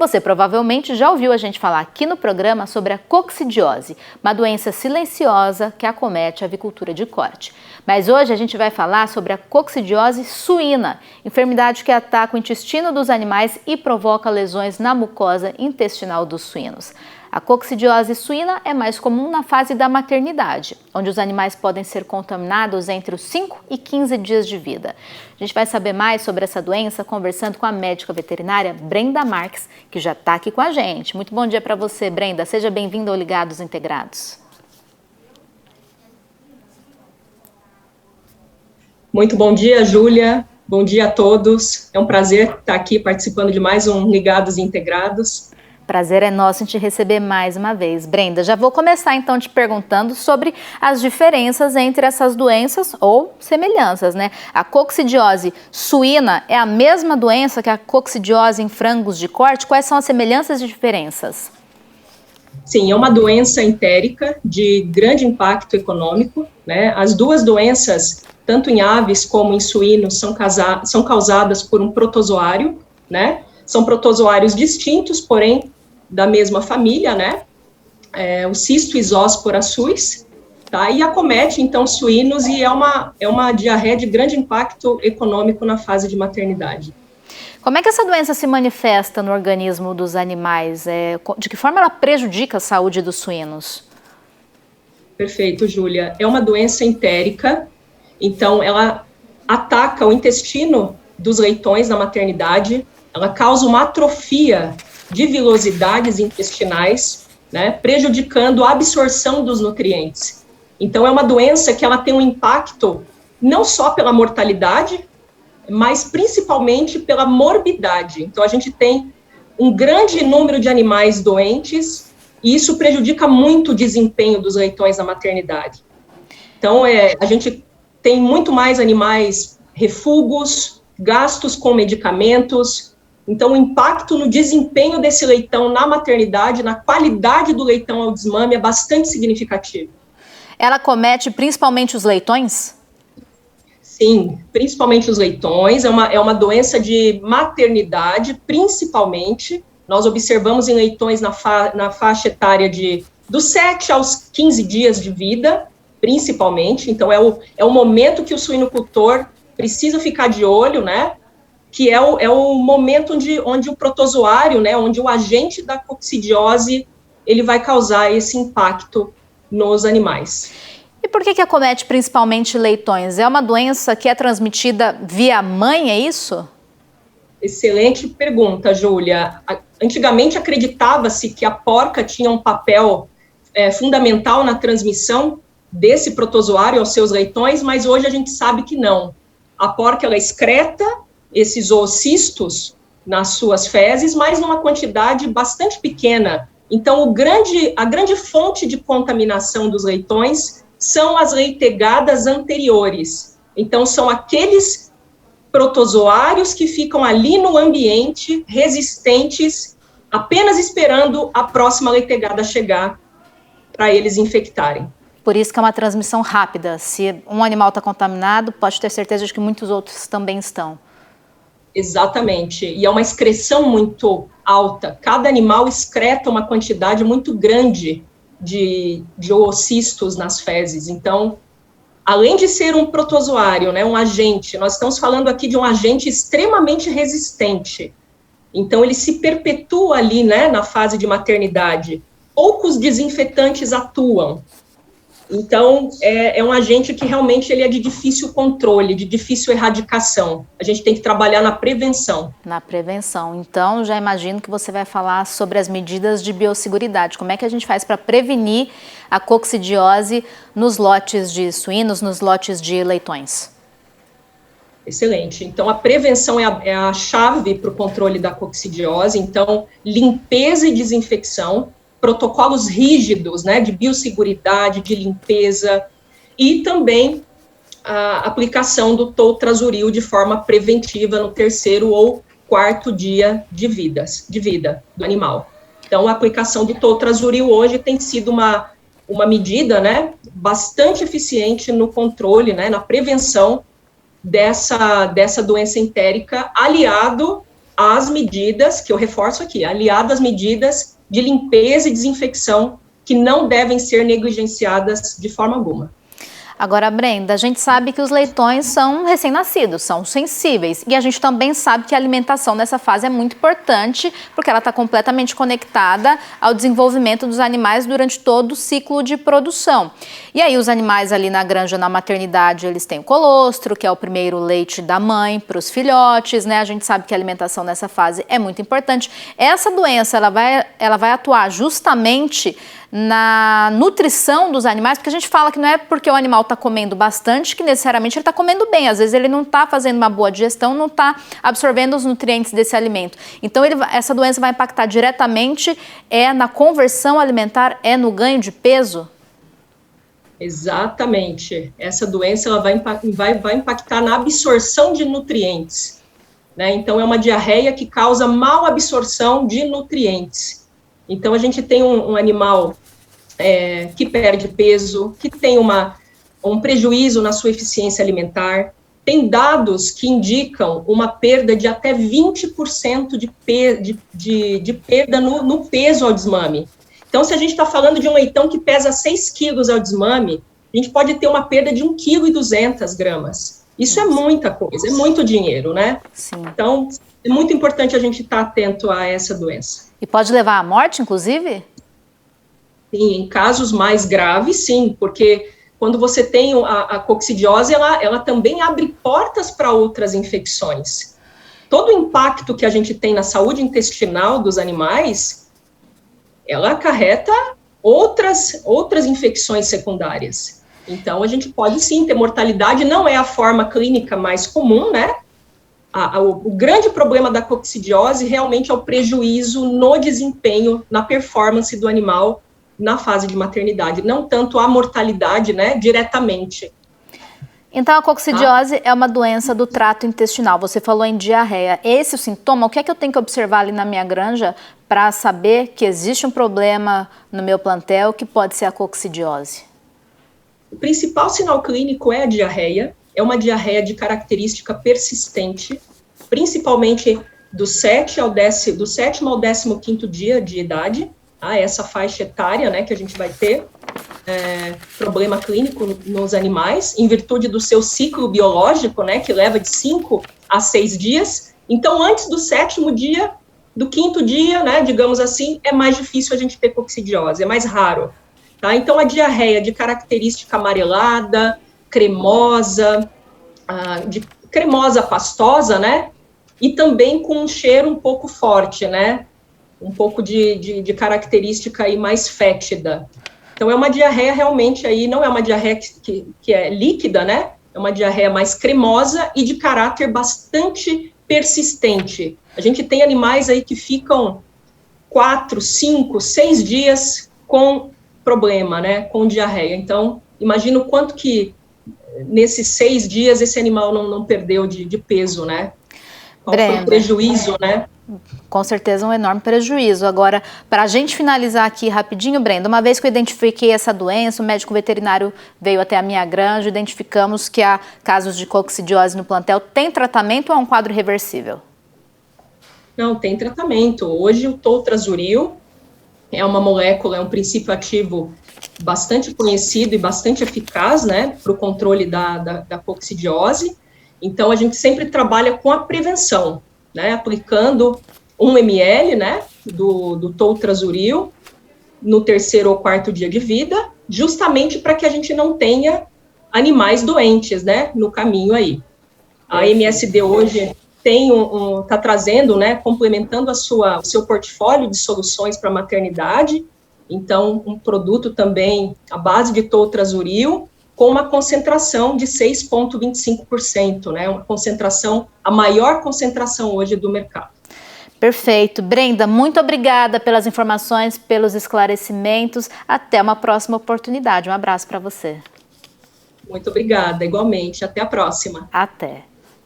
Você provavelmente já ouviu a gente falar aqui no programa sobre a coccidiose, uma doença silenciosa que acomete a avicultura de corte. Mas hoje a gente vai falar sobre a coccidiose suína, enfermidade que ataca o intestino dos animais e provoca lesões na mucosa intestinal dos suínos. A coccidiose suína é mais comum na fase da maternidade, onde os animais podem ser contaminados entre os 5 e 15 dias de vida. A gente vai saber mais sobre essa doença conversando com a médica veterinária Brenda Marques, que já está aqui com a gente. Muito bom dia para você, Brenda. Seja bem-vinda ao Ligados Integrados. Muito bom dia, Júlia. Bom dia a todos. É um prazer estar aqui participando de mais um Ligados Integrados. Prazer é nosso em te receber mais uma vez. Brenda, já vou começar então te perguntando sobre as diferenças entre essas doenças ou semelhanças, né? A coccidiose suína é a mesma doença que a coccidiose em frangos de corte? Quais são as semelhanças e diferenças? Sim, é uma doença entérica de grande impacto econômico, né? As duas doenças, tanto em aves como em suínos, são causadas por um protozoário, né? São protozoários distintos, porém da mesma família, né? O Cistoisospora suis, tá? E acomete, então, suínos e é uma diarreia de grande impacto econômico na fase de maternidade. Como é que essa doença se manifesta no organismo dos animais? De que forma ela prejudica a saúde dos suínos? Perfeito, Júlia. É uma doença entérica, então ela ataca o intestino dos leitões na maternidade, ela causa uma atrofia de vilosidades intestinais, né, prejudicando a absorção dos nutrientes. Então, é uma doença que ela tem um impacto não só pela mortalidade, mas principalmente pela morbidade. Então, a gente tem um grande número de animais doentes e isso prejudica muito o desempenho dos leitões na maternidade. Então, a gente tem muito mais animais refugos, gastos com medicamentos. Então, o impacto no desempenho desse leitão na maternidade, na qualidade do leitão ao desmame é bastante significativo. Ela comete principalmente os leitões? Sim, principalmente os leitões. É uma doença de maternidade, principalmente. Nós observamos em leitões na faixa etária dos 7 aos 15 dias de vida, principalmente. Então, é o momento que o suinocultor precisa ficar de olho, né? Que é o momento onde o protozoário, né, onde o agente da coccidiose, ele vai causar esse impacto nos animais. E por que acomete principalmente leitões? É uma doença que é transmitida via mãe, é isso? Excelente pergunta, Júlia. Antigamente acreditava-se que a porca tinha um papel fundamental na transmissão desse protozoário aos seus leitões, mas hoje a gente sabe que não. A porca, ela excreta esses oocistos nas suas fezes, mas numa quantidade bastante pequena. Então, a grande fonte de contaminação dos leitões são as leitegadas anteriores. Então, são aqueles protozoários que ficam ali no ambiente, resistentes, apenas esperando a próxima leitegada chegar para eles infectarem. Por isso que é uma transmissão rápida. Se um animal está contaminado, pode ter certeza de que muitos outros também estão. Exatamente, e é uma excreção muito alta. Cada animal excreta uma quantidade muito grande de oocistos nas fezes. Então, além de ser um protozoário, né, um agente, nós estamos falando aqui de um agente extremamente resistente. Então, ele se perpetua ali, né, na fase de maternidade. Poucos desinfetantes atuam. Então, é um agente que realmente ele é de difícil controle, de difícil erradicação. A gente tem que trabalhar na prevenção. Na prevenção. Então, já imagino que você vai falar sobre as medidas de biosseguridade. Como é que a gente faz para prevenir a coccidiose nos lotes de suínos, nos lotes de leitões? Excelente. Então, a prevenção é a chave para o controle da coccidiose. Então, limpeza e desinfecção, protocolos rígidos, né, de biosseguridade, de limpeza, e também a aplicação do toltrazuril de forma preventiva no 3º ou 4º dia de vida do animal. Então, a aplicação do toltrazuril hoje tem sido uma medida, né, bastante eficiente no controle, né, na prevenção dessa doença entérica, aliado às medidas, que eu reforço aqui, aliado às medidas de limpeza e desinfecção, que não devem ser negligenciadas de forma alguma. Agora, Brenda, a gente sabe que os leitões são recém-nascidos, são sensíveis. E a gente também sabe que a alimentação nessa fase é muito importante, porque ela está completamente conectada ao desenvolvimento dos animais durante todo o ciclo de produção. E aí os animais ali na granja, na maternidade, eles têm o colostro, que é o primeiro leite da mãe para os filhotes, né? A gente sabe que a alimentação nessa fase é muito importante. Essa doença, ela vai atuar justamente na nutrição dos animais, porque a gente fala que não é porque o animal está comendo bastante que necessariamente ele está comendo bem. Às vezes ele não está fazendo uma boa digestão, não está absorvendo os nutrientes desse alimento. Então essa doença vai impactar diretamente na conversão alimentar, no ganho de peso? Exatamente. Essa doença ela vai impactar na absorção de nutrientes, né? Então é uma diarreia que causa mal absorção de nutrientes. Então a gente tem um animal que perde peso, que tem um prejuízo na sua eficiência alimentar. Tem dados que indicam uma perda de até 20% de perda no peso ao desmame. Então, se a gente está falando de um leitão que pesa 6 quilos ao desmame, a gente pode ter uma perda de 1,2 kg. Isso é muita coisa, é muito dinheiro, né? Sim. Então, é muito importante a gente estar atento a essa doença. E pode levar à morte, inclusive? Sim, em casos mais graves, sim, porque quando você tem a coccidiose, ela também abre portas para outras infecções. Todo o impacto que a gente tem na saúde intestinal dos animais, ela acarreta outras infecções secundárias. Então, a gente pode sim ter mortalidade, não é a forma clínica mais comum, né? O grande problema da coccidiose realmente é o prejuízo no desempenho, na performance do animal na fase de maternidade, não tanto a mortalidade, né, diretamente. Então, a coccidiose é uma doença do trato intestinal. Você falou em diarreia. Esse é o sintoma? O que é que eu tenho que observar ali na minha granja para saber que existe um problema no meu plantel que pode ser a coccidiose? O principal sinal clínico é a diarreia. É uma diarreia de característica persistente, principalmente do 7º ao 15º dia de idade. Essa faixa etária, né, que a gente vai ter problema clínico nos animais, em virtude do seu ciclo biológico, né, que leva de 5 a 6 dias. Então, antes do 7º dia, do 5º dia, né, digamos assim, é mais difícil a gente ter coccidiose, é mais raro. Tá? Então, a diarreia de característica amarelada, cremosa, cremosa pastosa, né, e também com um cheiro um pouco forte, né, um pouco de característica aí mais fétida. Então, é uma diarreia realmente aí, não é uma diarreia que é líquida, né? É uma diarreia mais cremosa e de caráter bastante persistente. A gente tem animais aí que ficam 4, 5, 6 dias com problema, né? Com diarreia. Então, imagina o quanto que nesses 6 dias esse animal não perdeu de peso, né? Qual foi o prejuízo, né? Com certeza um enorme prejuízo. Agora, para a gente finalizar aqui rapidinho, Brenda, uma vez que eu identifiquei essa doença, o médico veterinário veio até a minha granja, identificamos que há casos de coccidiose no plantel, tem tratamento ou é um quadro reversível? Não, tem tratamento. Hoje o toltrazuril é uma molécula, é um princípio ativo bastante conhecido e bastante eficaz, né, para o controle da coccidiose. Então, a gente sempre trabalha com a prevenção, né, aplicando 1 ml, né, do toltrazuril no 3º ou 4º dia de vida, justamente para que a gente não tenha animais doentes, né, no caminho aí. A MSD hoje está trazendo, né, complementando o seu portfólio de soluções para maternidade, então um produto também à base de toltrazuril, com uma concentração de 6,25%, né? Uma concentração, a maior concentração hoje do mercado. Perfeito. Brenda, muito obrigada pelas informações, pelos esclarecimentos. Até uma próxima oportunidade. Um abraço para você. Muito obrigada, igualmente. Até a próxima. Até.